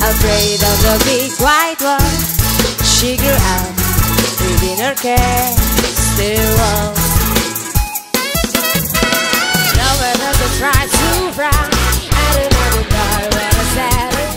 afraid of the big white one. She grew up within her castle wall. No one ever tried to run. I don't know the door when I said it.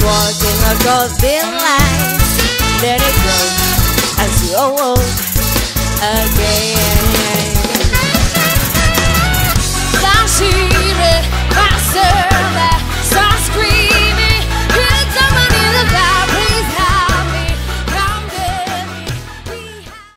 Walking across thin lines, let it go as you awoke again.